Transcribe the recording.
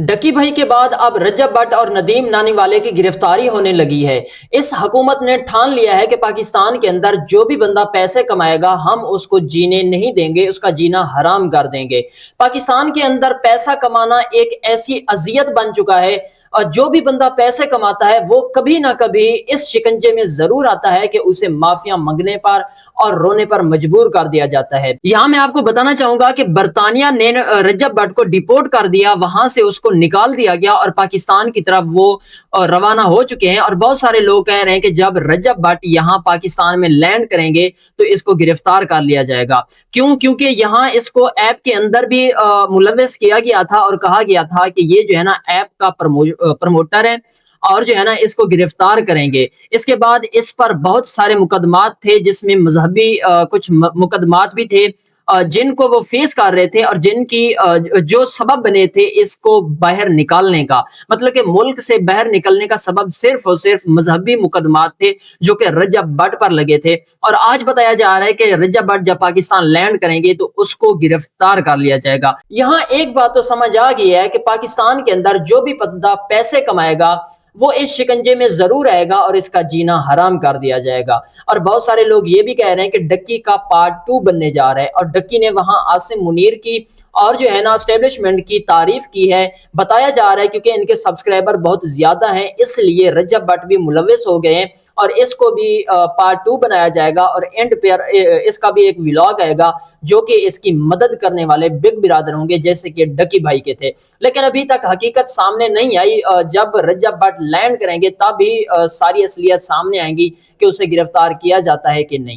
डकी भाई के बाद अब रजब भट्ट और नदीम नानीवाले की गिरफ्तारी होने लगी है। इस हुकूमत ने ठान लिया है कि पाकिस्तान के अंदर जो भी बंदा पैसे कमाएगा हम उसको जीने नहीं देंगे, उसका जीना हराम कर देंगे। पाकिस्तान के अंदर पैसा कमाना एक ऐसी अजियत बन चुका है और जो भी बंदा पैसे कमाता है वो कभी ना कभी इस शिकंजे में जरूर आता है कि उसे माफिया मंगने पर और रोने पर मजबूर कर दिया जाता है। यहाँ मैं आपको बताना चाहूंगा कि बरतानिया ने रजब भट्ट को डिपोर्ट कर दिया, वहां से उसको निकाल दिया गया और पाकिस्तान की तरफ वो रवाना हो चुके हैं। और बहुत सारे लोग कह रहे हैं कि जब रजब भट्ट यहाँ पाकिस्तान में लैंड करेंगे तो इसको गिरफ्तार कर लिया जाएगा। क्यों? क्योंकि यहाँ इसको ऐप के अंदर भी मुलव्वस किया गया था और कहा गया था कि ये जो है ना ऐप का प्रमोटर है और जो है ना इसको गिरफ्तार करेंगे। इसके बाद इस पर बहुत सारे मुकदमात थे जिसमें मजहबी कुछ मुकदमात भी थे जिनको वो फेस कर रहे थे और जिनकी जो सबब बने थे इसको बाहर निकालने का, मतलब कि मुल्क से बाहर निकलने का सबब सिर्फ और सिर्फ मजहबी मुकदमात थे जो कि रजब भट्ट पर लगे थे। और आज बताया जा रहा है कि रजब भट्ट जब पाकिस्तान लैंड करेंगे तो उसको गिरफ्तार कर लिया जाएगा। यहाँ एक बात तो समझ आ गई है कि पाकिस्तान के अंदर जो भी बंदा पैसे कमाएगा वो इस शिकंजे में जरूर आएगा और इसका जीना हराम कर दिया जाएगा। और बहुत सारे लोग ये भी कह रहे हैं कि डक्की का पार्ट 2 बनने जा रहा है और डक्की ने वहां आसिम मुनीर की और जो है ना एस्टेब्लिशमेंट की तारीफ की है। बताया जा रहा है क्योंकि इनके सब्सक्राइबर बहुत ज्यादा हैं इसलिए रजब भट्ट भी मुलव्वस हो गए हैं और इसको भी पार्ट 2 बनाया जाएगा और एंड पर इसका भी एक व्लॉग आएगा जो कि इसकी मदद करने वाले बिग बिरादर होंगे जैसे कि डकी भाई के थे। लेकिन अभी तक हकीकत सामने नहीं आई। जब रजब भट्ट लैंड करेंगे तब भी सारी असलियत सामने आएंगी कि उसे गिरफ्तार किया जाता है कि नहीं।